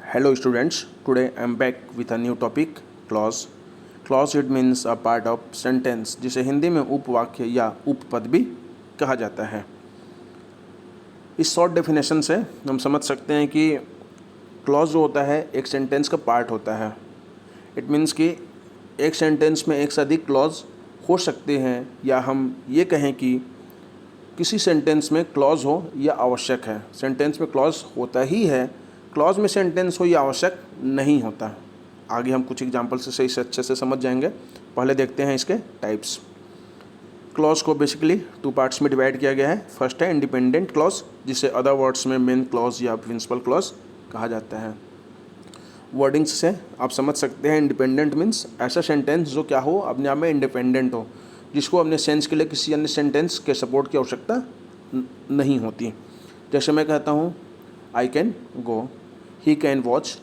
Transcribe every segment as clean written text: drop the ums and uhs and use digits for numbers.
Hello students, today I am back with a new topic clause. Clause it means a part of sentence जिसे हिंदी में उपवाक्य या उपपद भी कहा जाता है। इस शॉर्ट डेफिनेशन से हम समझ सकते हैं कि क्लॉज जो होता है एक सेंटेंस का पार्ट होता है। इट मीन्स कि एक सेंटेंस में एक से अधिक क्लॉज हो सकते हैं या हम ये कहें कि किसी सेंटेंस में क्लॉज हो यह आवश्यक है। सेंटेंस में क्लॉज होता ही है, क्लॉज में सेंटेंस हो यह आवश्यक नहीं होता। आगे हम कुछ एग्जांपल से सही से अच्छे से समझ जाएंगे। पहले देखते हैं इसके टाइप्स। क्लॉज को बेसिकली टू पार्ट्स में डिवाइड किया गया है। फर्स्ट है इंडिपेंडेंट क्लॉज, जिसे अदर वर्ड्स में मेन क्लॉज या प्रिंसिपल क्लॉज कहा जाता है। वर्डिंग्स से आप समझ सकते हैं इंडिपेंडेंट मीन्स ऐसा सेंटेंस जो क्या हो, अपने आप में इंडिपेंडेंट हो, जिसको अपने सेंस के लिए किसी अन्य सेंटेंस के सपोर्ट की आवश्यकता नहीं होती। जैसे मैं कहता हूँ I can go, he can watch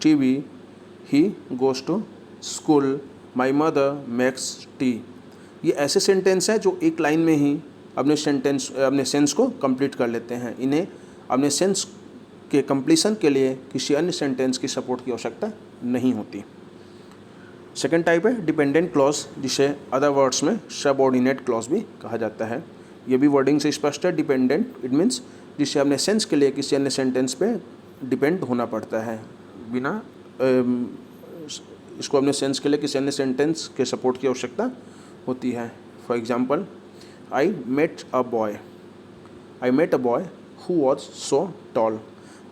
TV, he goes to school, my mother makes tea. ये ऐसे सेंटेंस हैं जो एक लाइन में ही अपने सेंस को कंप्लीट कर लेते हैं। इन्हें अपने सेंस के कंप्लीशन के लिए किसी अन्य सेंटेंस की सपोर्ट की आवश्यकता नहीं होती। सेकेंड टाइप है डिपेंडेंट क्लॉज, जिसे अदर वर्ड्स में सबऑर्डिनेट क्लॉज भी कहा जाता है। ये भी वर्डिंग से स्पष्ट है। डिपेंडेंट इट मीन्स जिसे अपने सेंस के लिए किसी अन्य सेंटेंस पे डिपेंड होना पड़ता है, बिना इसको अपने सेंस के लिए किसी अन्य सेंटेंस के सपोर्ट की आवश्यकता होती है। For example I met a boy who was so tall.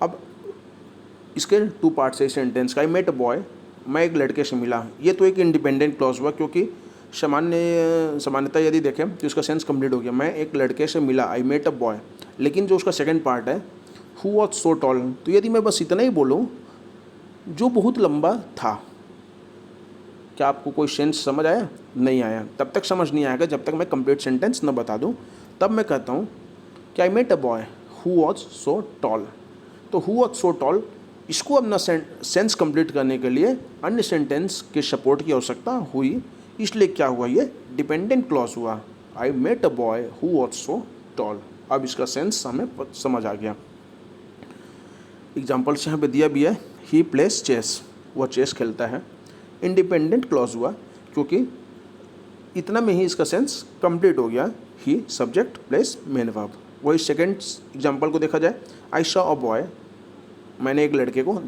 अब इसके टू पार्ट्स है सेंटेंस का। आई मेट अ बॉय, मैं एक लड़के से मिला, ये तो एक इंडिपेंडेंट क्लॉज हुआ, क्योंकि सामान्यता यदि देखें तो इसका सेंस कंप्लीट हो गया। मैं एक लड़के से मिला, आई मेट अ बॉय। लेकिन जो उसका सेकंड पार्ट है हु वॉज सो टॉल, तो यदि मैं बस इतना ही बोलूँ जो बहुत लंबा था, क्या आपको कोई सेंस समझ आया? नहीं आया। तब तक समझ नहीं आएगा जब तक मैं कंप्लीट सेंटेंस न बता दूँ। तब मैं कहता हूँ कि I met a boy who was so tall. तो हु वॉज सो टॉल, इसको अपना सेंस कंप्लीट करने के लिए अन्य सेंटेंस के सपोर्ट की आवश्यकता हुई, इसलिए क्या हुआ, ये डिपेंडेंट क्लॉज हुआ। I met a boy who was so tall. अब इसका सेंस हमें समझ आ गया। एग्जाम्पल्स यहाँ पे दिया भी है। ही प्लेस चेस, वह चेस खेलता है। इंडिपेंडेंट क्लॉज हुआ क्योंकि इतना में ही इसका सेंस कंप्लीट हो गया। ही सब्जेक्ट प्लेस मेन वर्ब। वही सेकेंड एग्जाम्पल को देखा जाए, आई सॉ अ बॉय, मैंने एक लड़के को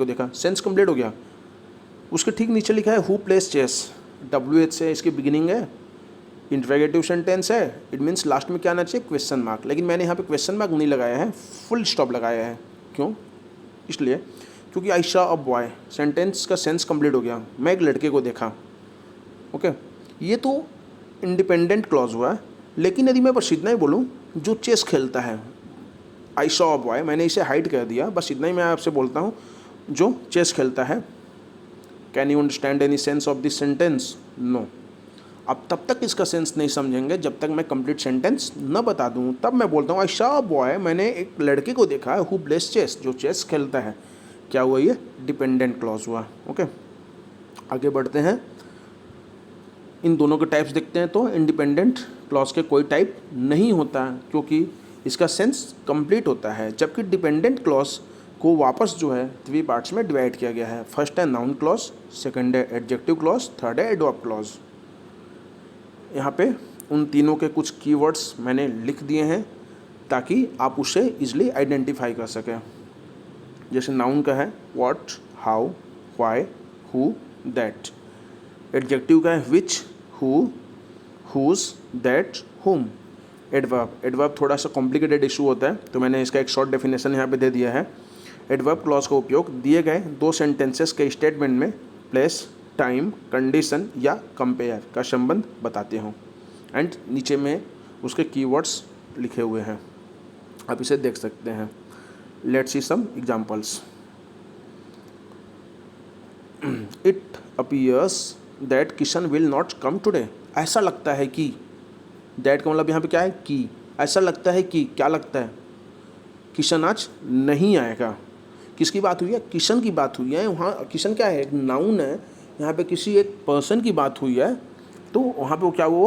देखा। सेंस कंप्लीट हो गया। उसके ठीक नीचे लिखा है हु प्लेस चेस, WH से इसकी बिगिनिंग है, इंटरोगेटिव सेंटेंस है। इट मीन्स लास्ट में क्या आना चाहिए, क्वेश्चन मार्क, लेकिन मैंने यहाँ पे क्वेश्चन मार्क नहीं लगाया है, फुल स्टॉप लगाया है। क्यों? इसलिए क्योंकि I saw a boy, sentence का सेंस कंप्लीट हो गया, मैं एक लड़के को देखा। ओके, ये तो इंडिपेंडेंट क्लॉज हुआ। लेकिन यदि मैं बस इतना ही बोलूँ जो चेस खेलता है, आई सॉ अ बॉय, मैंने इसे हाइड कर दिया, बस इतना ही मैं आपसे बोलता हूँ जो चेस खेलता है। Can you understand any sense of this sentence? No. अब तब तक इसका सेंस नहीं समझेंगे जब तक मैं कंप्लीट सेंटेंस न बता दूं। तब मैं बोलता हूँ आई सॉ अ बॉय, मैंने एक लड़के को देखा है हु प्लेस चेस, जो चेस खेलता है। क्या हुआ, ये डिपेंडेंट क्लॉज हुआ। ओके, आगे बढ़ते हैं। इन दोनों के टाइप्स देखते हैं। तो इंडिपेंडेंट क्लॉज के कोई टाइप नहीं होता क्योंकि इसका सेंस कंप्लीट होता है, जबकि डिपेंडेंट क्लॉज को वापस जो है 3 पार्ट्स में डिवाइड किया गया है। फर्स्ट है नाउन क्लॉज, सेकंड है एडजेक्टिव क्लॉज, थर्ड है एडवर्ब क्लॉज। यहाँ पे उन तीनों के कुछ कीवर्ड्स मैंने लिख दिए हैं ताकि आप उसे इजीली आइडेंटिफाई कर सकें। जैसे नाउन का है what, how, why, who, that. Adjective का है विच, हु, हुज, दैट, हुम। एडवर्ब थोड़ा सा कॉम्प्लिकेटेड इशू होता है, तो मैंने इसका एक शॉर्ट डेफिनेशन यहाँ पे दे दिया है। एडवर्ब क्लॉज का उपयोग दिए गए 2 सेंटेंसेस के स्टेटमेंट में प्लेस, टाइम, कंडीशन या कंपेयर का संबंध बताते हो। एंड नीचे में उसके कीवर्ड्स लिखे हुए हैं, आप इसे देख सकते हैं। Let's see some examples. It appears that Kishan will not come today. ऐसा लगता है कि, दैट का मतलब यहाँ पे क्या है, कि। ऐसा लगता है कि, क्या लगता है, किशन आज नहीं आएगा। किसकी बात हुई है? किशन की बात हुई है। वहाँ किशन क्या है, एक नाउन है। यहाँ पे किसी एक पर्सन की बात हुई है, तो वहाँ पे क्या वो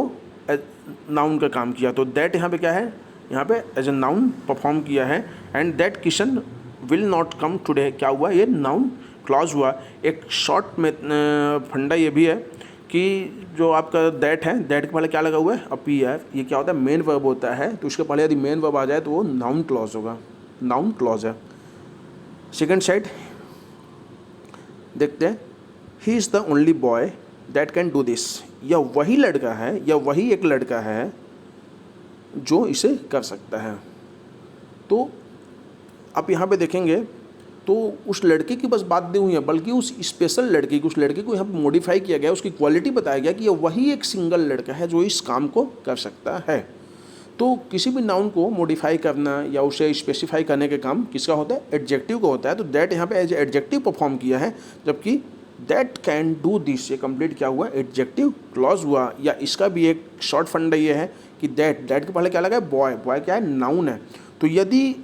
नाउन का काम किया। तो दैट यहाँ पे क्या है, यहाँ पे एज ए नाउन परफॉर्म किया है। And that Kishan will not come today, क्या हुआ, ये नाउन क्लॉज हुआ। एक शॉर्ट में फंडा ये भी है कि जो आपका दैट है, दैट के पहले क्या लगा हुआ है, अपीयर, ये क्या होता है, मेन वर्ब होता है, तो उसके पहले यदि मेन वर्ब आ जाए तो वो नाउन क्लॉज होगा, नाउन क्लॉज है। सेकेंड साइड देखते हैं, he is the only boy that can do this, यह वही लड़का है, या वही एक लड़का है जो इसे कर सकता है। तो आप यहाँ पे देखेंगे तो उस लड़के की बस बात नहीं हुई है, बल्कि उस स्पेशल लड़के की, उस लड़के को यहाँ पे मॉडिफाई किया गया, उसकी क्वालिटी बताया गया कि यह वही एक सिंगल लड़का है जो इस काम को कर सकता है। तो किसी भी नाउन को मॉडिफाई करना या उसे स्पेसिफाई करने का काम किसका होता है, एडजेक्टिव का होता है। तो दैट यहाँ पे एज एडजेक्टिव परफॉर्म किया है, जबकि दैट कैन डू दिस ये कंप्लीट क्या हुआ, एडजेक्टिव क्लॉज हुआ। या इसका भी एक शॉर्ट फंडा ये है कि दैट के पहले क्या लगा है, बॉय, बॉय क्या है, नाउन है। तो यदि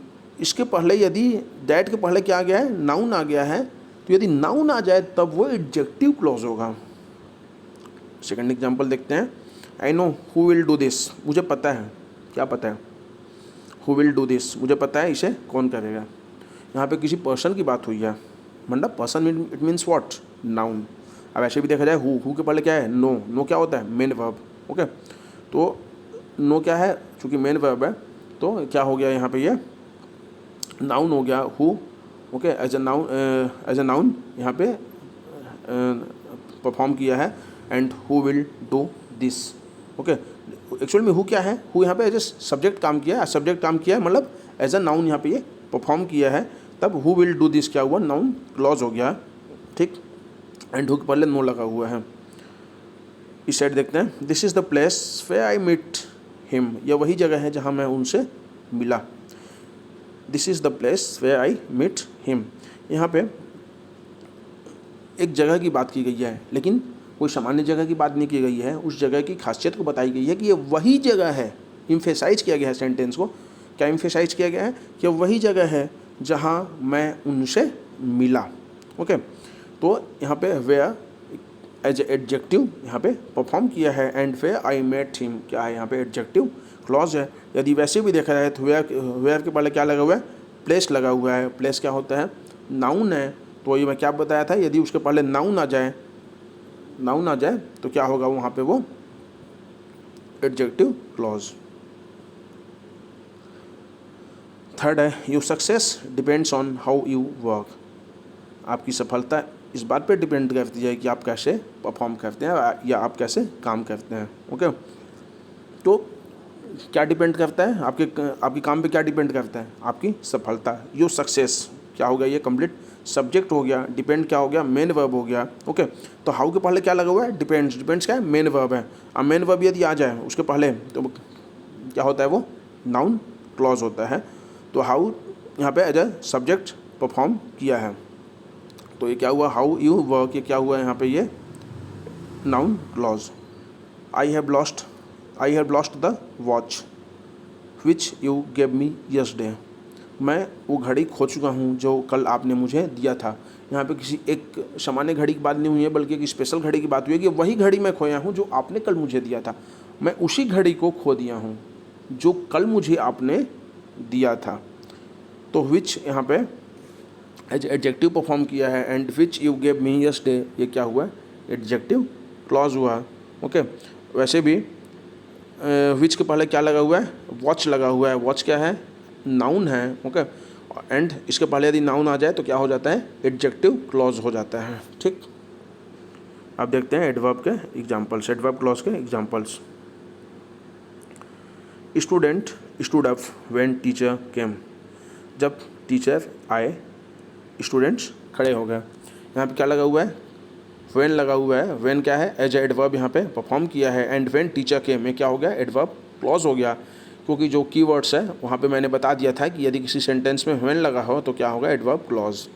इसके पहले, यदि दैट के पहले क्या आ गया है, नाउन आ गया है, तो यदि नाउन आ जाए तब वो एडजेक्टिव क्लॉज होगा। सेकंड एग्जांपल देखते हैं, I know who will do this, मुझे पता है, क्या पता है, हु विल डू दिस, मुझे पता है इसे कौन करेगा। यहाँ पे किसी पर्सन की बात हुई है, मतलब person it means what, noun. अब ऐसे भी देखा जाए, हु के पहले क्या है, नो, नो क्या होता है, मेन वर्ब, ओके। तो नो क्या है, चूँकि मेन वर्ब है तो क्या हो गया यहाँ पे, ये नाउन हो गया who, okay, as a noun यहाँ पे परफॉर्म किया है। And who will do this, okay. Actual में हु क्या है, हु यहाँ पे एज ए सब्जेक्ट काम किया है, सब्जेक्ट काम किया है, मतलब एज अ नाउन यहाँ पे ये परफॉर्म किया है, तब हु विल डू दिस क्या हुआ, नाउन क्लॉज हो गया, ठीक। एंड हु के पहले नो लगा हुआ है। इस साइड देखते हैं, this is the place where I meet him, यह वही जगह है जहाँ मैं उनसे मिला। This is the place where I meet him, यहाँ पे एक जगह की बात की गई है, लेकिन कोई सामान्य जगह की बात नहीं की गई है, उस जगह की खासियत को बताई गई है कि ये वही जगह है। इम्फेसाइज किया गया है सेंटेंस को, क्या इम्फेसाइज किया गया है कि वही जगह है जहाँ मैं उनसे मिला, ओके। तो यहाँ पे वेयर एज एडजेक्टिव यहाँ पे परफॉर्म किया है, and where I met him क्या है, यहाँ पे एडजेक्टिव क्लॉज है। यदि वैसे भी देखा जाए तो वेयर के पहले क्या लगा हुआ है, प्लेस लगा हुआ है। प्लेस क्या होता है, नाउन है। तो ये मैं क्या बताया था, यदि उसके पहले नाउन आ जाए तो क्या होगा वहाँ पे, वो एडजेक्टिव क्लॉज। थर्ड है, your success depends on how you work, आपकी सफलता इस बात पे डिपेंड करती है कि आप कैसे परफॉर्म करते हैं या आप कैसे काम करते हैं, ओके। तो क्या डिपेंड करता है, आपके काम पे क्या डिपेंड करता है, आपकी सफलता। योर सक्सेस क्या हो गया, ये कंप्लीट सब्जेक्ट हो गया, डिपेंड क्या हो गया, मेन वर्ब हो गया, ओके। तो हाउ के पहले क्या लगा हुआ है, डिपेंड्स, डिपेंड्स क्या है, मेन वर्ब है। अब मेन वर्ब यदि आ जाए उसके पहले तो क्या होता है, वो नाउन क्लॉज होता है। तो हाउ यहाँ पे एज ए सब्जेक्ट परफॉर्म किया है, तो ये क्या हुआ, हाउ यू वर्क, ये क्या हुआ यहाँ पे, ये noun clause. I have lost the watch which you gave me yesterday, मैं वो घड़ी खो चुका हूँ जो कल आपने मुझे दिया था। यहाँ पे किसी एक सामान्य घड़ी की बात नहीं हुई है, बल्कि एक स्पेशल घड़ी की बात हुई है कि वही घड़ी मैं खोया हूँ जो आपने कल मुझे दिया था, मैं उसी घड़ी को खो दिया हूँ जो कल मुझे आपने दिया था। तो विच यहाँ पे एज एडजेक्टिव परफॉर्म किया है, and which you gave me yesterday, ये क्या हुआ, एडजेक्टिव क्लॉज हुआ, ओके। वैसे भी विच के पहले क्या लगा हुआ है, वॉच लगा हुआ है, वॉच क्या है, नाउन है, ओके। एंड इसके पहले यदि नाउन आ जाए तो क्या हो जाता है, एडजेक्टिव क्लॉज हो जाता है, ठीक। अब देखते हैं एडवर्ब के एग्जांपल्स, एडवर्ब क्लॉज के examples. Student stood up when teacher came, जब टीचर आए स्टूडेंट्स खड़े हो गए। यहाँ पे क्या लगा हुआ है, व्हेन लगा हुआ है। व्हेन क्या है, एज एडवर्ब यहाँ पे परफॉर्म किया है, एंड व्हेन टीचर केम में क्या हो गया, एडवर्ब क्लॉज हो गया, क्योंकि जो कीवर्ड्स है वहाँ पे मैंने बता दिया था कि यदि किसी सेंटेंस में व्हेन लगा हो तो क्या होगा, adverb clause.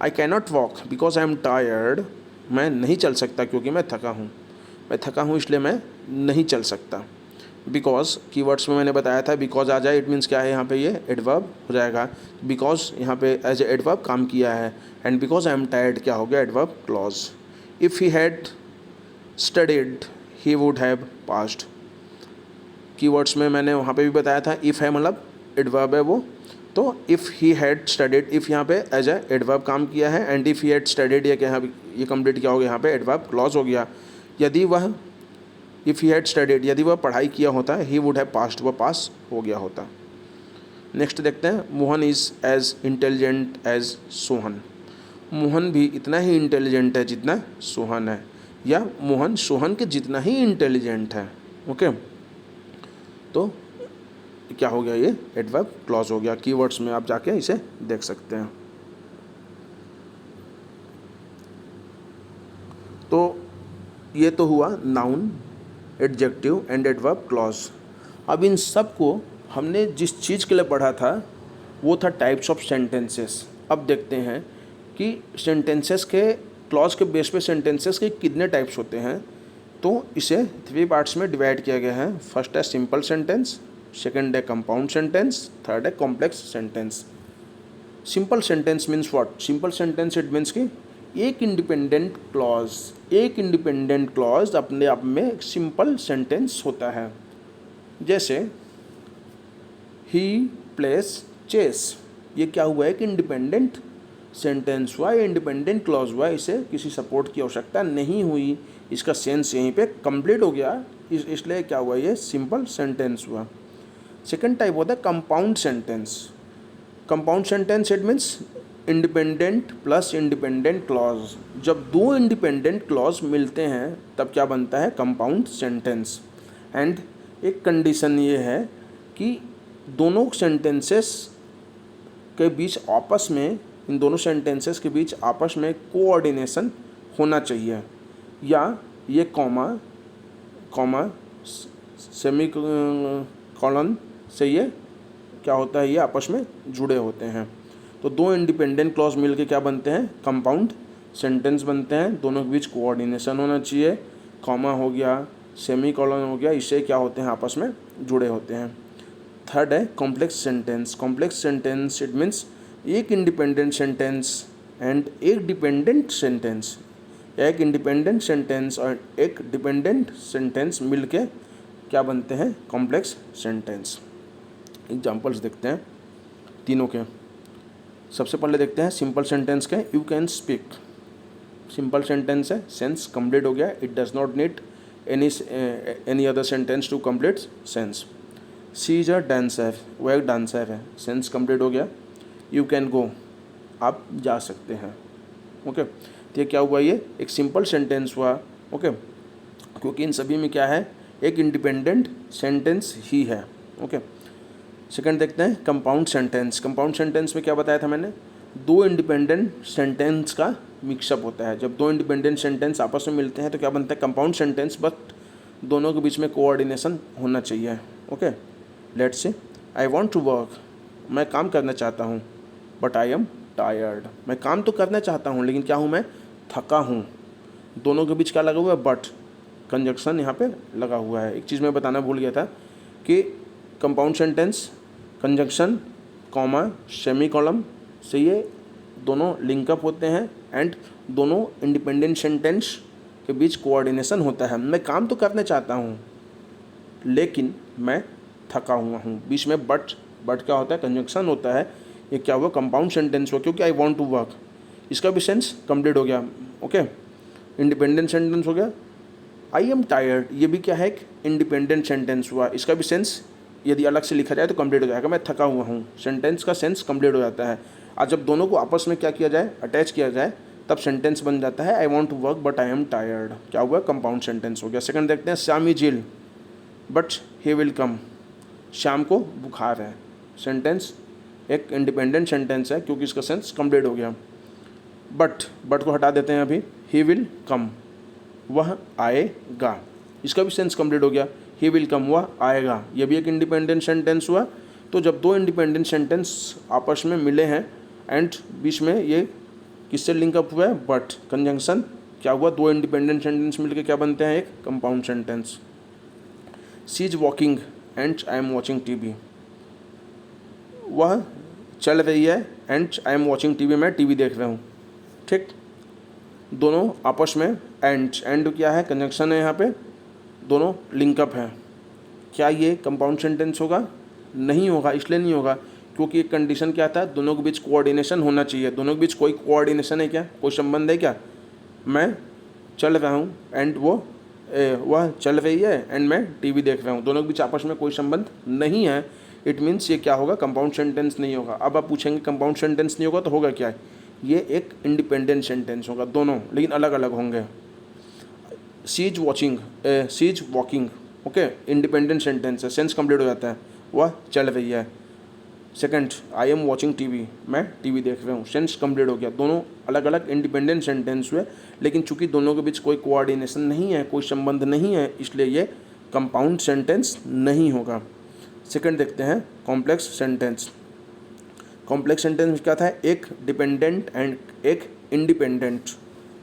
I can not walk because I am tired, मैं नहीं चल सकता क्योंकि मैं थका हूँ इसलिए मैं नहीं चल सकता। बिकॉज कीवर्ड्स में मैंने बताया था, बिकॉज आ जाए इट मीन्स क्या है, यहाँ पे ये एडवर्ब हो जाएगा। बिकॉज यहाँ पे एज एडवर्ब काम किया है, and because I am tired क्या हो गया, adverb clause. If he had studied he would have passed, keywords में मैंने वहाँ पे भी बताया था, इफ़ है मतलब एडवर्ब है वो, तो if he had studied, if यहाँ पे एज ए एडवर्ब काम किया है, and if he had studied ये क्या है, ये कंप्लीट क्या हो गया यहाँ पे, एडवर्ब क्लॉज हो गया। यदि वह, इफ़ ही हैड स्टडीड, यदि वह पढ़ाई किया होता, ही वुड हैव पास्ड, वह पास हो गया होता। नेक्स्ट देखते हैं, Mohan is as intelligent as Sohan. Mohan भी इतना ही इंटेलिजेंट है जितना सोहन है, या मोहन सोहन के जितना ही इंटेलिजेंट है। ओके, तो क्या हो गया, ये एडवर्ब क्लॉज हो गया। कीवर्ड्स में आप जाके इसे देख सकते हैं। तो ये तो हुआ noun, adjective and adverb clause. अब इन सब को हमने जिस चीज़ के लिए पढ़ा था वो था टाइप्स ऑफ सेंटेंसेस। अब देखते हैं कि सेंटेंसेस के, क्लॉज के बेस पे सेंटेंसेस के कितने टाइप्स होते हैं। तो इसे 3 पार्ट्स में डिवाइड किया गया है। फर्स्ट है सिंपल सेंटेंस, सेकंड है कंपाउंड सेंटेंस, थर्ड है complex sentence. Simple sentence means what? Simple sentence it means कि एक इंडिपेंडेंट क्लॉज अपने आप में एक सिंपल सेंटेंस होता है। जैसे ही प्लेस चेस, ये क्या हुआ, एक इंडिपेंडेंट सेंटेंस हुआ, इंडिपेंडेंट क्लॉज हुआ, इसे किसी सपोर्ट की आवश्यकता नहीं हुई, इसका सेंस यहीं पे कंप्लीट हो गया, इसलिए क्या हुआ, ये सिंपल सेंटेंस हुआ। सेकंड टाइप होता है compound sentence. Compound sentence it means independent plus independent clause. जब दो इंडिपेंडेंट क्लॉज मिलते हैं तब क्या बनता है, कंपाउंड सेंटेंस। एंड एक कंडीशन ये है कि दोनों सेंटेंसेस के बीच आपस में, इन दोनों सेंटेंसेस के बीच आपस में कोऑर्डिनेशन होना चाहिए, या ये कॉमा सेमी कॉलन से ये क्या होता है, ये आपस में जुड़े होते हैं। तो दो इंडिपेंडेंट क्लॉज मिलके क्या बनते हैं, कंपाउंड सेंटेंस बनते हैं। दोनों के बीच कोऑर्डिनेशन होना चाहिए, कॉमा हो गया, सेमी कॉलन हो गया, इससे क्या होते हैं, आपस में जुड़े होते हैं। थर्ड है complex sentence. Complex sentence it means एक इंडिपेंडेंट सेंटेंस एंड एक डिपेंडेंट सेंटेंस, एक इंडिपेंडेंट सेंटेंस और एक डिपेंडेंट सेंटेंस मिलके क्या बनते हैं, कॉम्प्लेक्स सेंटेंस। एग्जांपल्स देखते हैं तीनों के। सबसे पहले देखते हैं सिंपल सेंटेंस के। You can speak, simple sentence है, सेंस कंप्लीट हो गया, it does not need any other sentence to complete sense. She is a dancer, वह एक डांसर है, सेंस कंप्लीट हो गया। यू कैन गो, आप जा सकते हैं। ओके, तो ये क्या हुआ, ये एक सिंपल सेंटेंस हुआ। ओके, क्योंकि इन सभी में क्या है, एक इंडिपेंडेंट सेंटेंस ही है। ओके, सेकंड देखते हैं कंपाउंड सेंटेंस। कंपाउंड सेंटेंस में क्या बताया था मैंने, दो इंडिपेंडेंट सेंटेंस का मिक्सअप होता है। जब दो इंडिपेंडेंट सेंटेंस आपस में मिलते हैं तो क्या बनता है, कंपाउंड सेंटेंस, बट दोनों के बीच में कोऑर्डिनेशन होना चाहिए। Okay, let's say I want to work, मैं काम करना चाहता हूँ, बट आई एम टायर्ड, मैं काम तो करना चाहता हूँ लेकिन क्या हूँ, मैं थका हूँ। दोनों के बीच क्या लगा हुआ है, बट कंजक्शन यहाँ पे लगा हुआ है। एक चीज़ मैं बताना भूल गया था कि compound sentence conjunction comma semi column से ये दोनों लिंकअप होते हैं एंड दोनों इंडिपेंडेंट सेंटेंस के बीच कोऑर्डिनेशन होता है। मैं काम तो करना चाहता हूँ लेकिन मैं थका हुआ हूँ, बीच में बट क्या होता है, कंजक्शन होता है। ये क्या हुआ, कंपाउंड सेंटेंस हुआ, क्योंकि आई वांट टू वर्क, इसका भी सेंस कंप्लीट हो गया। ओके, इंडिपेंडेंट सेंटेंस हो गया। आई एम टायर्ड, ये भी क्या है, एक इंडिपेंडेंट सेंटेंस हुआ, इसका भी सेंस यदि अलग से लिखा जाए तो कंप्लीट हो जाएगा, मैं थका हुआ हूँ, सेंटेंस का सेंस कंप्लीट हो जाता है। और जब दोनों को आपस में क्या किया जाए, अटैच किया जाए, तब सेंटेंस बन जाता है I want to work but I am tired. क्या हुआ, कंपाउंड सेंटेंस हो गया। सेकंड देखते हैं Shyam is ill but he will come, शाम को बुखार है, सेंटेंस एक इंडिपेंडेंट सेंटेंस है क्योंकि इसका सेंस कंप्लीट हो गया। बट को हटा देते हैं अभी, ही विल कम, वह आएगा, इसका भी सेंस कंप्लीट हो गया। ही विल कम, वह आएगा, यह भी एक इंडिपेंडेंट सेंटेंस हुआ। तो जब दो इंडिपेंडेंट सेंटेंस आपस में मिले हैं एंड बीच में ये किससे लिंकअप हुआ है, बट कंजंक्शन क्या हुआ, दो इंडिपेंडेंट सेंटेंस मिलके क्या बनते हैं, एक compound sentence. She is walking and I am watching TV, वह चल रही है and I am watching TV, मैं टीवी देख रहा हूँ। ठीक, दोनों आपस में एंड क्या है, कंजंक्शन है, यहाँ पे दोनों लिंकअप हैं। क्या ये कंपाउंड सेंटेंस होगा, नहीं होगा। इसलिए नहीं होगा क्योंकि एक कंडीशन क्या था, दोनों के बीच कोऑर्डिनेशन होना चाहिए। दोनों के बीच कोई कोऑर्डिनेशन है क्या, कोई संबंध है क्या? मैं चल रहा हूँ एंड वह चल रही है एंड मैं टीवी देख रहा हूँ, दोनों के बीच आपस में कोई संबंध नहीं है। इट मीन्स ये क्या होगा, कंपाउंड सेंटेंस नहीं होगा। अब आप पूछेंगे कंपाउंड सेंटेंस नहीं होगा तो होगा क्या है? ये एक इंडिपेंडेंट सेंटेंस होगा, दोनों लेकिन अलग अलग होंगे। She is watching, she is walking, okay, independent sentence है, सेंस कंप्लीट हो जाता है, वह चल रही है। Second, I am watching TV, मैं टीवी देख रहा हूँ, सेंस कंप्लीट हो गया। दोनों अलग अलग इंडिपेंडेंट सेंटेंस हुए, लेकिन चूंकि दोनों के बीच कोई कोऑर्डिनेशन नहीं है, कोई संबंध नहीं है, इसलिए ये कंपाउंड सेंटेंस नहीं होगा। सेकंड देखते हैं कॉम्प्लेक्स सेंटेंस। कॉम्प्लेक्स सेंटेंस में क्या था, एक डिपेंडेंट एंड एक इंडिपेंडेंट।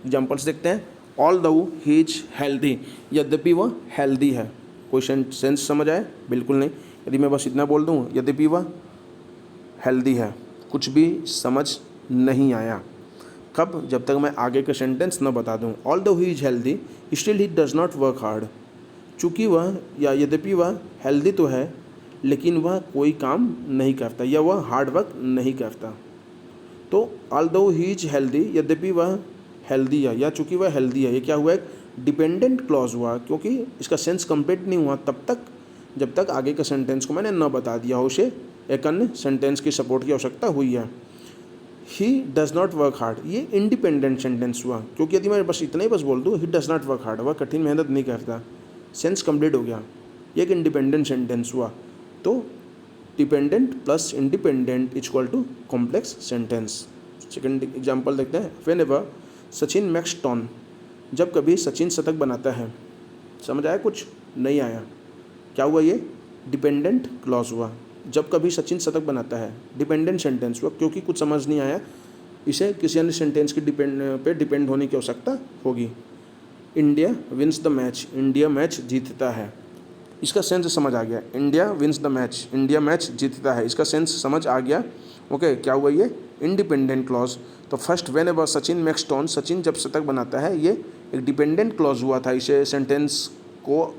एग्जाम्पल्स देखते हैं। ऑल दो ही इज हेल्दी, यद्यपि वह हेल्दी है। कोई सेंस समझ आए? बिल्कुल नहीं। यदि मैं बस इतना बोल दूँ यद्यपि वह हेल्दी है, कुछ भी समझ नहीं आया। कब? जब तक मैं आगे का सेंटेंस न बता दूँ। ऑल दो he is healthy still he does not work hard, चूँकि वह या यद्यपि वह हेल्दी तो है लेकिन वह कोई काम नहीं करता या वह हार्ड वर्क नहीं करता। तो ऑल दो ही इज हेल्दी, यद्यपि वह हेल्दी है या चूँकि वह हेल्दी है, ये क्या हुआ, एक डिपेंडेंट क्लॉज हुआ, क्योंकि इसका सेंस कंप्लीट नहीं हुआ तब तक जब तक आगे का सेंटेंस को मैंने न बता दिया हो, उसे एक अन्य सेंटेंस की सपोर्ट की आवश्यकता हुई है। He does not work hard, ये इंडिपेंडेंट सेंटेंस हुआ, क्योंकि यदि मैं बस इतना ही बस बोल दूँ he does not work hard, वह कठिन मेहनत नहीं करता, सेंस कंप्लीट हो गया, ये एक इंडिपेंडेंट सेंटेंस हुआ। तो dependent plus independent is equal to complex sentence. Second example देखते हैं। Whenever Sachin makes ton, जब कभी सचिन शतक बनाता है। समझ आया? कुछ नहीं आया? क्या हुआ, ये डिपेंडेंट क्लॉज हुआ। जब कभी सचिन शतक बनाता है, डिपेंडेंट सेंटेंस हुआ, क्योंकि कुछ समझ नहीं आया, इसे किसी अन्य सेंटेंस की डिपेंड होने की आवश्यकता होगी। India wins the match, India match जीतता है, इसका सेंस समझ आ गया। India wins the match, India match जीतता है, इसका सेंस समझ आ गया। ओके, क्या हुआ, ये इंडिपेंडेंट क्लॉज। तो first whenever Sachin makes ton, Sachin जब शतक बनाता है, ये एक डिपेंडेंट क्लॉज हुआ था, इसे सेंटेंस को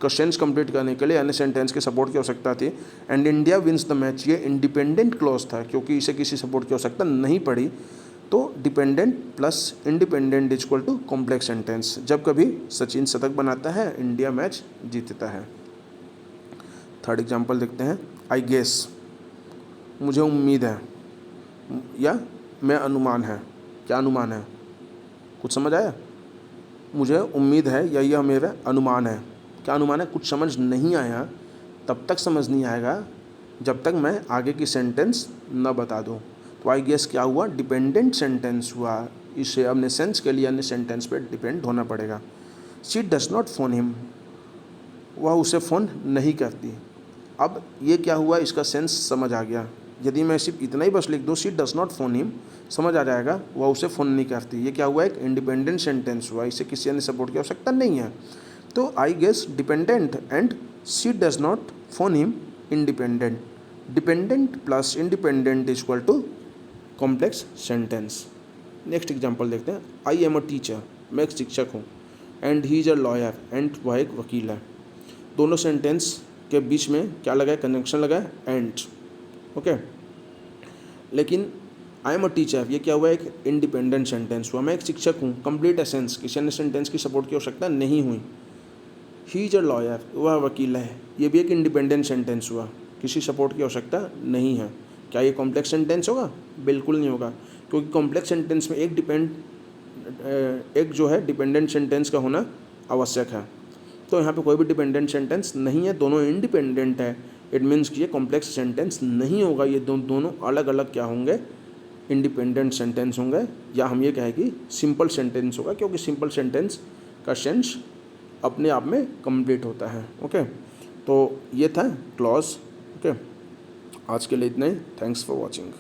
सेंस कंप्लीट करने के लिए अन्य सेंटेंस के सपोर्ट की आवश्यकता थी। And India wins the match, ये इंडिपेंडेंट क्लॉज था, क्योंकि इसे किसी सपोर्ट की आवश्यकता नहीं पड़ी। तो dependent plus independent is equal to complex sentence. जब कभी सचिन शतक बनाता है, इंडिया मैच जीतता है। थर्ड एग्जाम्पल देखते हैं। आई गेस, मुझे उम्मीद है, या मैं अनुमान है। क्या अनुमान है? कुछ समझ आया? मुझे उम्मीद है या यह मेरा अनुमान है। क्या अनुमान है? कुछ समझ नहीं आया, तब तक समझ नहीं आएगा जब तक मैं आगे की सेंटेंस न बता दूँ। तो आई गेस क्या हुआ, डिपेंडेंट सेंटेंस हुआ, इसे अपने सेंस के लिए अन्य सेंटेंस पे डिपेंड होना पड़ेगा। She does not phone him, वह उसे फ़ोन नहीं करती। अब ये क्या हुआ, इसका सेंस समझ आ गया। यदि मैं सिर्फ इतना ही बस लिख दूँ, she does not phone him, समझ आ जाएगा वह उसे फ़ोन नहीं करती। ये क्या हुआ, एक इंडिपेंडेंट सेंटेंस हुआ, इसे किसी अन्य सपोर्ट की आवश्यकता नहीं है। तो I guess dependent and she does not phone him independent. Dependent plus independent is equal to complex sentence. Next example देखते हैं। आई एम अ टीचर, मैं एक शिक्षक हूँ, and he is a lawyer, and वह एक वकील है। दोनों सेंटेंस के बीच में क्या लगा है, कनेक्शन लगा है, एंड। ओके, लेकिन आई एम अ टीचर, ये क्या हुआ, एक इंडिपेंडेंट सेंटेंस हुआ। मैं एक शिक्षक हूँ, कंप्लीट एसेंस, किसी अन्य सेंटेंस की सपोर्ट की आवश्यकता नहीं हुई। ही इज अ लॉयर, वह वकील है, ये भी एक इंडिपेंडेंट सेंटेंस हुआ, किसी सपोर्ट की आवश्यकता नहीं है। क्या ये कॉम्प्लेक्स सेंटेंस होगा? बिल्कुल नहीं होगा, क्योंकि कॉम्प्लेक्स सेंटेंस में एक जो है डिपेंडेंट सेंटेंस का होना आवश्यक है। तो यहाँ पे कोई भी डिपेंडेंट सेंटेंस नहीं है, दोनों इंडिपेंडेंट है। इट मीन्स कि ये कॉम्प्लेक्स सेंटेंस नहीं होगा, ये दोनों अलग अलग क्या होंगे, इंडिपेंडेंट सेंटेंस होंगे, या हम ये कहें कि सिंपल सेंटेंस होगा, क्योंकि सिंपल सेंटेंस का सेंस अपने आप में कंप्लीट होता है। ओके, तो ये था क्लॉज। ओके, आज के लिए इतना ही। Thanks for watching.